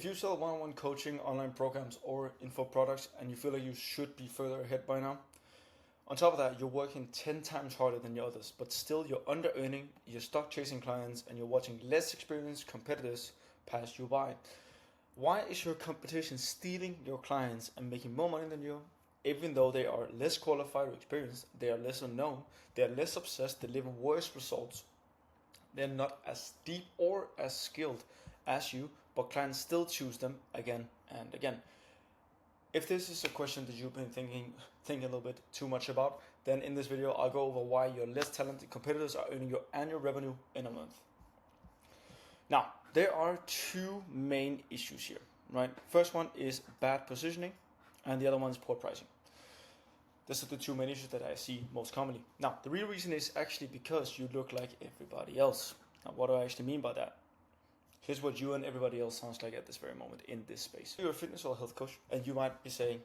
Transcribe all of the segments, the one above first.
If you sell one-on-one coaching, online programs, or info products, and you feel like you should be further ahead by now, on top of that, you're working 10 times harder than the others, but still you're under earning, you're stuck chasing clients, and you're watching less experienced competitors pass you by. Why is your competition stealing your clients and making more money than you? Even though they are less qualified or experienced, they are less unknown, they are less obsessed, they deliver worse results. They're not as deep or as skilled as you, but clients still choose them again and again. If this is a question that you've been thinking a little bit too much about, then in this video I'll go over why your less talented competitors are earning your annual revenue in a month. Now, there are two main issues here, right? First one is bad positioning, and the other one is poor pricing. These are the two main issues that I see most commonly. Now, the real reason is actually because you look like everybody else. Now, what do I actually mean by that? Here's what you and everybody else sounds like at this very moment in this space. You're a fitness or health coach, and you might be saying,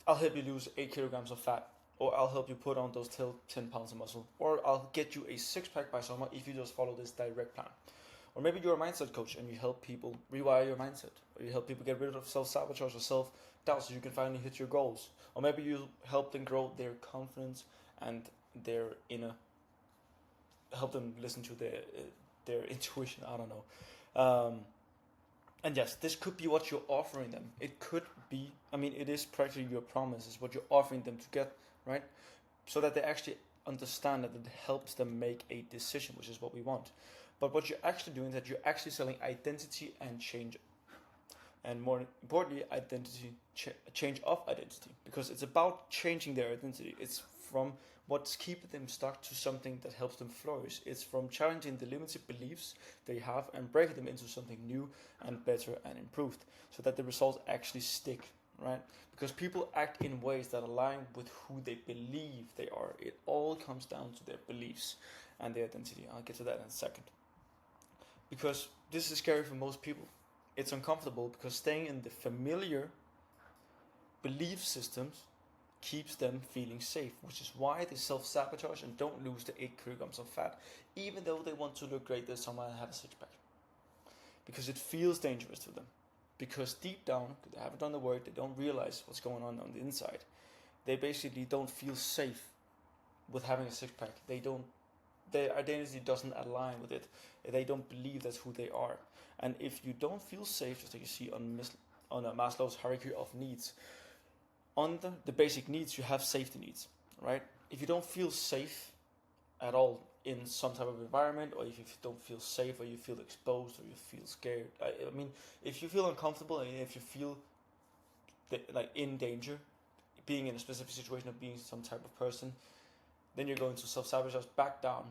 I'll help you lose 8 kilograms of fat, or I'll help you put on those 10 pounds of muscle, or I'll get you a six-pack by summer if you just follow this direct plan. Or maybe you're a mindset coach and you help people rewire your mindset, or you help people get rid of self-sabotage or self-doubt so you can finally hit your goals. Or maybe you help them grow their confidence and their inner, help them listen to their intuition, I don't know. And yes, this could be what you're offering them. It could be, it is practically your promise, is what you're offering them to get, right? So that they actually understand that it helps them make a decision, which is what we want. But what you're actually doing is that you're actually selling identity and change. And more importantly, change of identity. Because it's about changing their identity. It's from what's keeping them stuck to something that helps them flourish. It's from challenging the limited beliefs they have and breaking them into something new and better and improved, so that the results actually stick, right? Because people act in ways that align with who they believe they are. It all comes down to their beliefs and their identity. I'll get to that in a second. Because this is scary for most people. It's uncomfortable because staying in the familiar belief systems keeps them feeling safe, which is why they self-sabotage and don't lose the 8 kilograms of fat, even though they want to look great this summer and have a six-pack. Because it feels dangerous to them. Because deep down, they haven't done the work, they don't realize what's going on the inside. They basically don't feel safe with having a six-pack. Their identity doesn't align with it. They don't believe that's who they are. And if you don't feel safe, just like you see on Maslow's hierarchy of needs, under the basic needs, you have safety needs, right? If you don't feel safe at all in some type of environment, or if you don't feel safe, or you feel exposed, or you feel scared, if you feel uncomfortable, and if you feel like in danger, being in a specific situation, of being some type of person, then you're going to self-sabotage, back down,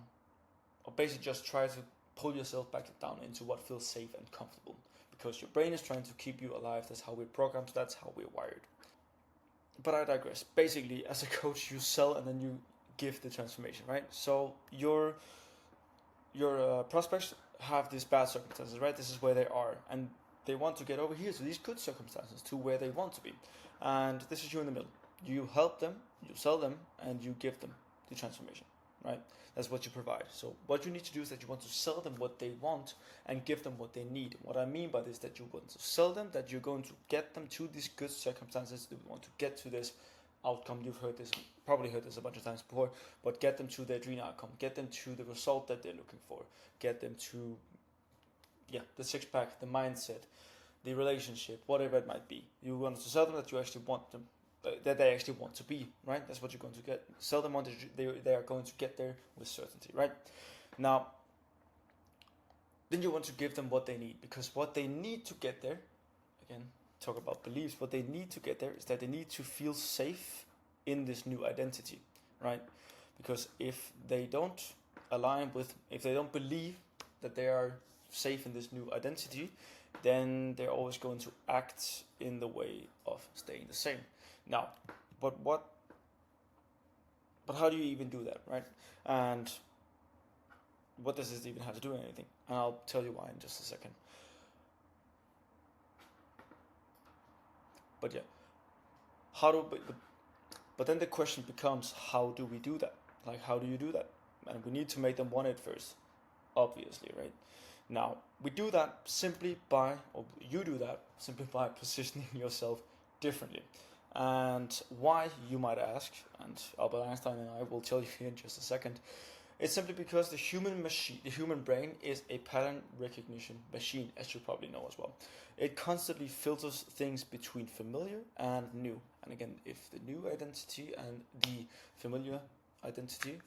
or basically just try to pull yourself back down into what feels safe and comfortable, because your brain is trying to keep you alive. That's how we're programmed, that's how we're wired. But I digress. Basically, as a coach, you sell and then you give the transformation, right? So your prospects have these bad circumstances, right? This is where they are, and they want to get over here to these good circumstances, to where they want to be. And this is you in the middle. You help them, you sell them, and you give them the transformation, right? That's what you provide. So what you need to do is that you want to sell them what they want and give them what they need. What I mean by this is that you want to sell them that you're going to get them to these good circumstances. You want to get to this outcome. You've heard this, probably heard this a bunch of times before, but get them to their dream outcome. Get them to the result that they're looking for. Get them to, the six-pack, the mindset, the relationship, whatever it might be. You want to sell them that you actually want them, that they actually want to be, right? That's what you're going to get. Sell them on they are going to get there with certainty, right? Now, then you want to give them what they need, because what they need to get there, again, talk about beliefs, what they need to get there is that they need to feel safe in this new identity, right? Because if they don't if they don't believe that they are safe in this new identity, then they're always going to act in the way of staying the same. Now, but how do you even do that, right? And what does this even have to do with anything? And I'll tell you why in just a second. But but then the question becomes, how do we do that? Like, how do you do that? And we need to make them want it first, obviously, right? Now, we do that simply by, or you do that simply by positioning yourself differently. And why, you might ask, and Albert Einstein and I will tell you here in just a second. It's simply because the human brain is a pattern recognition machine, as you probably know as well. It constantly filters things between familiar and new. And again, if the new identity and the familiar identity,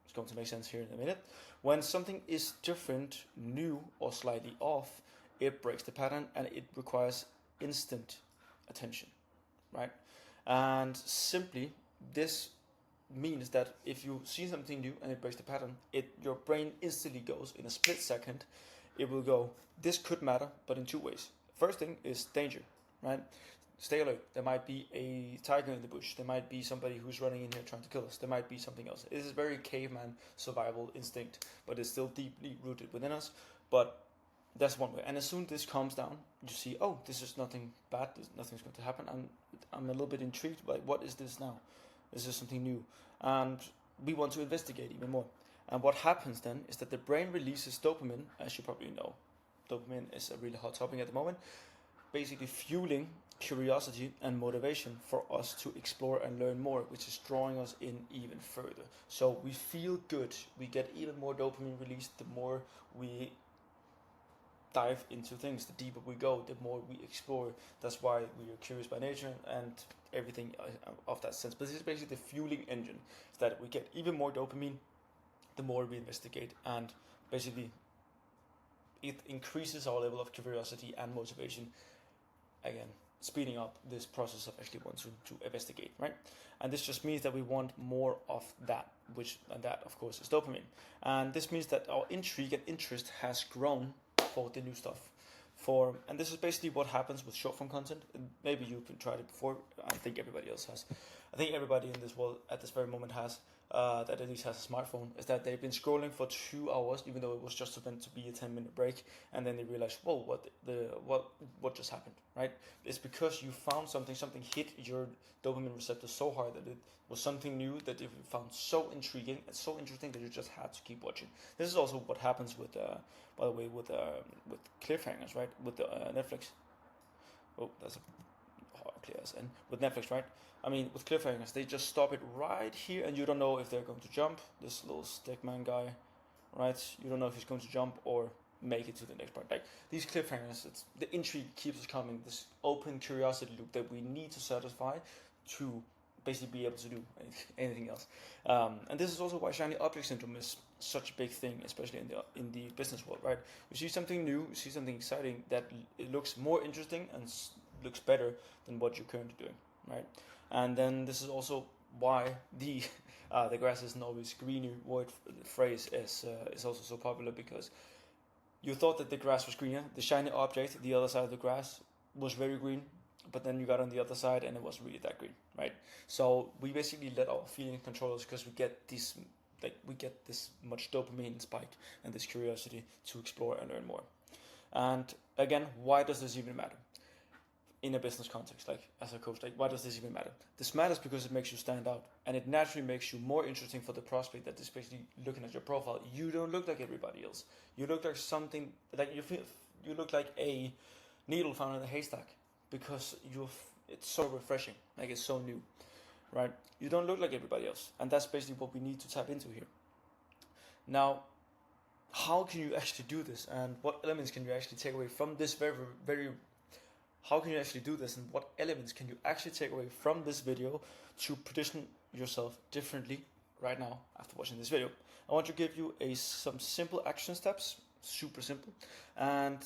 it's going to make sense here in a minute. When something is different, new, or slightly off, it breaks the pattern and it requires instant attention, right? And simply, this means that if you see something new and it breaks the pattern, your brain instantly goes in a split second. It will go, this could matter, but in two ways. First thing is danger, right? Stay alert. There might be a tiger in the bush. There might be somebody who's running in here trying to kill us. There might be something else. It is a very caveman survival instinct, but it's still deeply rooted within us. But that's one way. And as soon as this calms down, you see, oh, this is nothing bad. Nothing's going to happen. I'm a little bit intrigued by what is this now? This is something new. And we want to investigate even more. And what happens then is that the brain releases dopamine, as you probably know. Dopamine is a really hot topic at the moment, basically fueling curiosity and motivation for us to explore and learn more, which is drawing us in even further. So we feel good. We get even more dopamine released the more we dive into things. The deeper we go, the more we explore. That's why we are curious by nature and everything of that sense. But this is basically the fueling engine, is that we get even more dopamine the more we investigate, and basically it increases our level of curiosity and motivation, again speeding up this process of actually wanting to investigate, right? And this just means that we want more of that, and that of course is dopamine. And this means that our intrigue and interest has grown for the new stuff. And this is basically what happens with short form content. Maybe you've tried it before. I think everybody else has. I think everybody in this world at this very moment has, that at least has a smartphone, is that they've been scrolling for 2 hours, even though it was just meant to be a 10-minute break, and then they realize, whoa, what just happened, right? It's because you found something hit your dopamine receptor so hard that it was something new that you found so intriguing and so interesting that you just had to keep watching. This is also what happens with, by the way, with cliffhangers, right? With Netflix. Oh, that's a clear as N. With Netflix, right? I mean, with cliffhangers, they just stop it right here, and you don't know if they're going to jump. This little stickman guy, right? You don't know if he's going to jump or make it to the next part. Like these cliffhangers, the intrigue keeps us coming. This open curiosity loop that we need to satisfy to basically be able to do anything else. And this is also why shiny object syndrome is such a big thing, especially in the business world, right? You see something new, you see something exciting that it looks more interesting and looks better than what you're currently doing, right? And then this is also why the grass isn't always greener phrase is also so popular, because you thought that the grass was greener, the shiny object, the other side of the grass was very green, but then you got on the other side and it wasn't really that green, right? So we basically let our feelings control us because we get this much dopamine spike and this curiosity to explore and learn more. And again, why does this even matter? In a business context, like as a coach, like why does this even matter? This matters because it makes you stand out, and it naturally makes you more interesting for the prospect that is basically looking at your profile. You don't look like everybody else. You look like something, like you look like a needle found in a haystack, because it's so refreshing, like it's so new, right? You don't look like everybody else, and that's basically what we need to tap into here. Now, how can you actually do this, and what elements can you actually take away from this how can you actually do this, and what elements can you actually take away from this video to position yourself differently right now after watching this video? I want to give you some simple action steps, super simple, and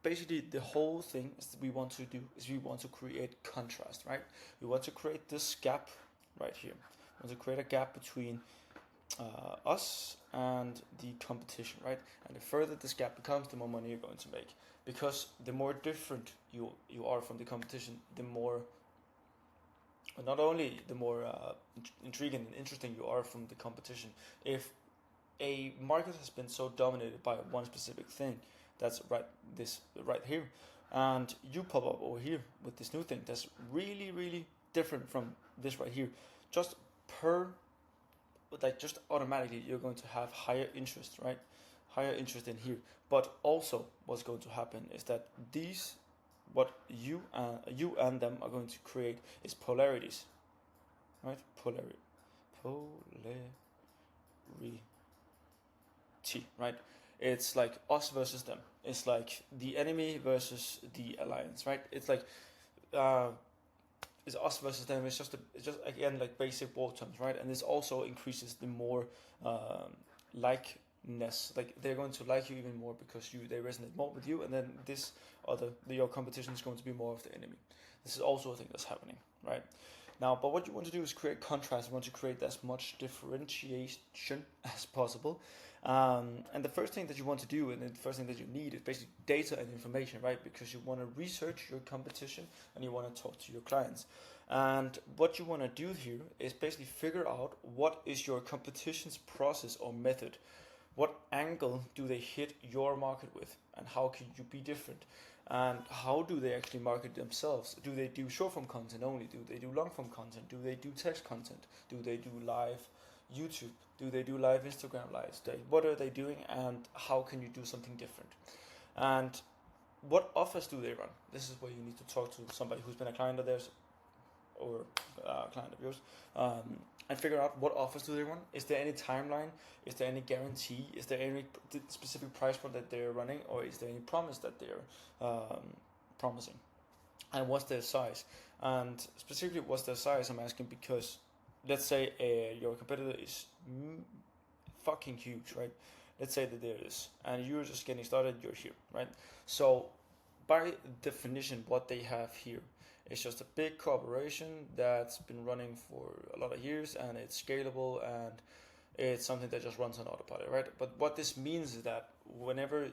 basically the whole thing is that we want to create contrast, right? We want to create this gap right here. We want to create a gap between us and the competition, right? And the further this gap becomes, the more money you're going to make, because the more different you are from the competition, the more, not only the more intriguing and interesting you are from the competition. If a market has been so dominated by one specific thing, that's right here, and you pop up over here with this new thing that's really, really different from this right here, just automatically you're going to have higher interest, right? higher interest in here. But also, what's going to happen is that what you and them are going to create is polarities, right? Polarity, right? It's like us versus them. It's like the enemy versus the alliance, right? It's like uh, it's us versus them. It's just again like basic war terms, right? And this also increases the more likeness. Like they're going to like you even more because they resonate more with you, and then your competition is going to be more of the enemy. This is also a thing that's happening, right? Now, but what you want to do is create contrast. You want to create as much differentiation as possible. And the first thing that you want to do, and the first thing that you need, is basically data and information, right? Because you want to research your competition and you want to talk to your clients. And what you want to do here is basically figure out what is your competition's process or method. What angle do they hit your market with, and how can you be different? And how do they actually market themselves? Do they do short form content only? Do they do long form content? Do they do text content? Do they do live YouTube? Do they do live Instagram lives? What are they doing, and how can you do something different? And what offers do they run? This is where you need to talk to somebody who's been a client of theirs or a client of yours, and figure out what offers do they run. Is there any timeline? Is there any guarantee? Is there any specific price point that they're running, or is there any promise that they're promising? And what's their size? And specifically, what's their size? I'm asking because let's say your competitor is fucking huge, right? Let's say that there is, and you're just getting started. You're here, right? So by definition, what they have here is just a big corporation that's been running for a lot of years, and it's scalable, and it's something that just runs on autopilot, right? But what this means is that whenever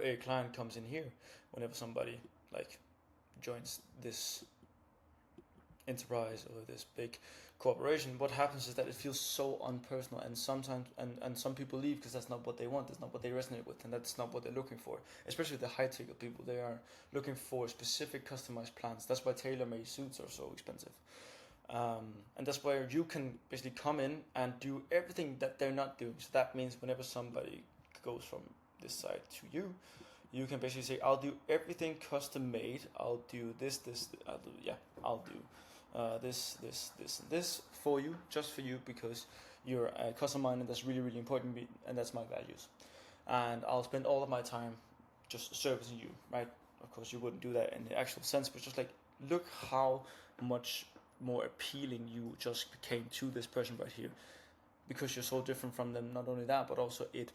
a client comes in here, whenever somebody like joins this enterprise or this big corporation, what happens is that it feels so unpersonal, and sometimes and some people leave because that's not what they want, that's not what they resonate with, and that's not what they're looking for. Especially the high ticket people, they are looking for specific customized plans. That's why tailor-made suits are so expensive, and that's where you can basically come in and do everything that they're not doing. So that means whenever somebody goes from this side to you, you can basically say, I'll do everything custom made. I'll do this. I'll do this, and this for you, just for you, because you're a custom minded. That's really, really important to me, and that's my values. And I'll spend all of my time just servicing you, right? Of course, you wouldn't do that in the actual sense, but just like, look how much more appealing you just became to this person right here, because you're so different from them. Not only that, but also it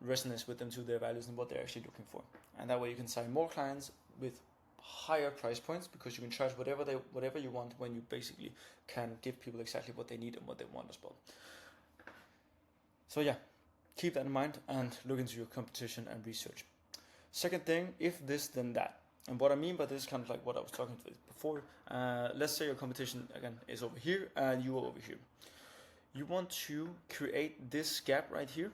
resonates with them to their values and what they're actually looking for. And that way you can sign more clients with higher price points, because you can charge whatever you want, when you basically can give people exactly what they need and what they want as well. So yeah, keep that in mind and look into your competition and research. Second thing, if this then that. And what I mean by this is kind of like what I was talking to before. Let's say your competition again is over here and you are over here. You want to create this gap right here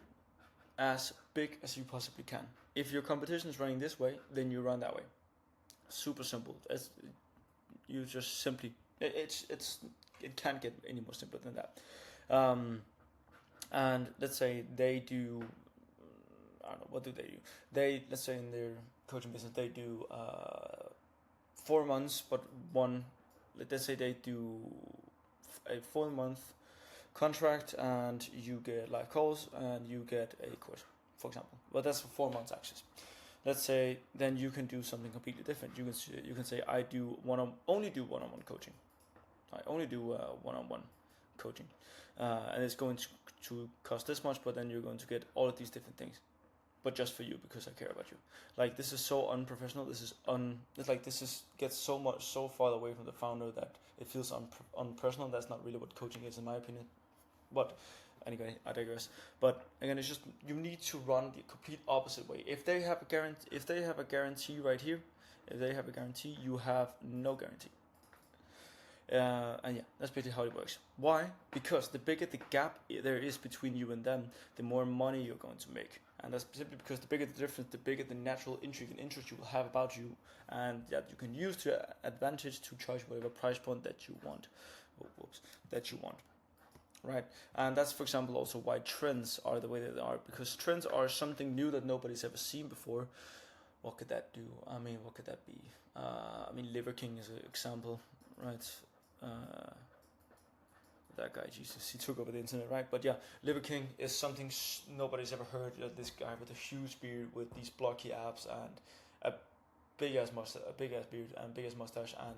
as big as you possibly can. If your competition is running this way, then you run that way. Super simple. You just simply it can't get any more simple than that. And let's say they do, I don't know, what do they do? Let's say in their coaching business they do 4 months, but let's say they do a 4-month contract, and you get live calls and you get a course, for example. But that's for 4 months access. Let's say then you can do something completely different. You can say I only do one-on-one coaching. I only do one-on-one coaching, and it's going to cost this much, but then you're going to get all of these different things, but just for you, because I care about you. Like, this is so unprofessional. Gets so far away from the founder that it feels unpersonal. That's not really what coaching is, in my opinion. But anyway, I digress. But again, it's just you need to run the complete opposite way. If they have a guarantee right here, you have no guarantee. And yeah, that's basically how it works. Why? Because the bigger the gap there is between you and them, the more money you're going to make. And that's simply because the bigger the difference, the bigger the natural intrigue and interest you will have about you, and that you can use to advantage to charge whatever price point that you want. right? And that's, for example, also why trends are the way that they are, because trends are something new that nobody's ever seen before. What could that do? I mean, what could that be? I mean, Liver King is an example, right? That guy, Jesus, he took over the internet, right? But yeah, Liver King is something nobody's ever heard. This guy with a huge beard, with these blocky abs, and a big ass mustache, a big ass beard, and big ass mustache, and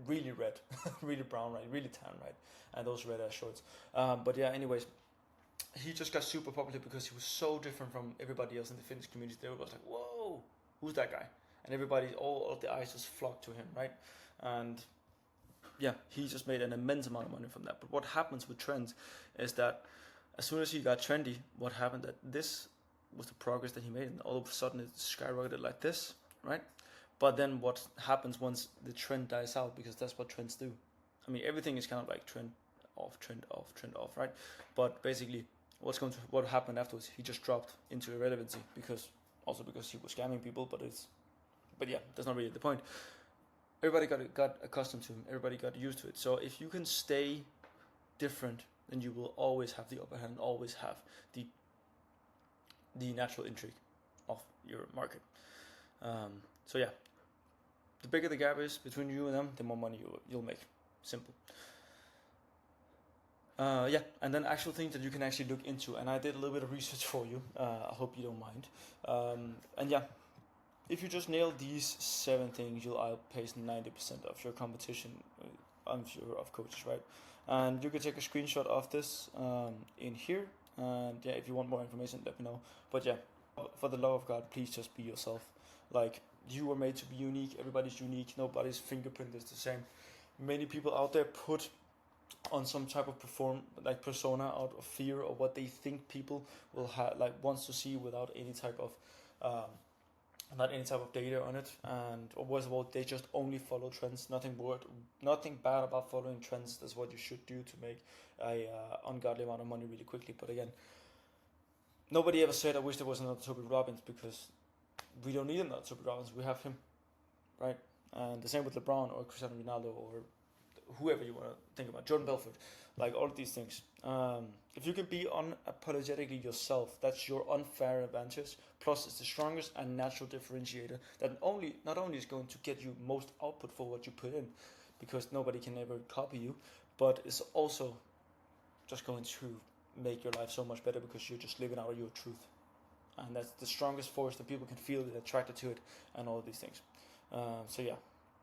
really red, really brown, right? Really tan, right? And those red ass shorts. But yeah, anyways, he just got super popular because he was so different from everybody else in the fitness community. They were like, "Whoa, who's that guy?" And everybody, all of the eyes just flocked to him, right? And yeah, he just made an immense amount of money from that. But what happens with trends is that as soon as he got trendy, what happened, that this was the progress that he made, and all of a sudden it skyrocketed like this, right? But then what happens once the trend dies out, because that's what trends do. I mean, everything is kind of like trend off, trend off, trend off, right? But basically, what happened afterwards? He just dropped into irrelevancy, because he was scamming people. But yeah, that's not really the point. Everybody got accustomed to him. Everybody got used to it. So if you can stay different, then you will always have the upper hand. Always have the natural intrigue of your market. So yeah, the bigger the gap is between you and them, the more money you'll make. Simple. Yeah, and then actual things that you can actually look into, and I did a little bit of research for you. I hope you don't mind. And yeah, if you just nail these 7 things, you'll outpace 90% of your competition. I'm sure of coaches, right? And you can take a screenshot of this in here. And yeah, if you want more information, let me know. But yeah, for the love of God, please just be yourself. Like, you were made to be unique. Everybody's unique. Nobody's fingerprint is the same. Many people out there put on some type of persona out of fear of what they think people will have, like, wants to see, without any type of not any type of data on it. And or worst of all, they just only follow trends. Nothing bad about following trends. That's what you should do to make a ungodly amount of money really quickly. But again, nobody ever said, "I wish there was another Toby Robbins," because we don't need another Toby Robbins. We have him, right? And the same with LeBron or Cristiano Ronaldo or whoever you want to think about, Jordan Belfort, like all of these things. If you can be unapologetically yourself, that's your unfair advantage. Plus, it's the strongest and natural differentiator that not only is going to get you most output for what you put in, because nobody can ever copy you, but it's also just going to make your life so much better because you're just living out your truth. And that's the strongest force that people can feel attracted to it, and all of these things. So yeah,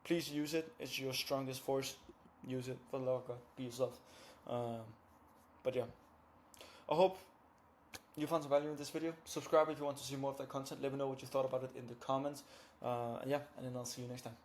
please use it. It's your strongest force. Use it, for the love of God. Be yourself. But yeah, I hope you found some value in this video. Subscribe if you want to see more of that content. Let me know what you thought about it in the comments. Yeah, and then I'll see you next time.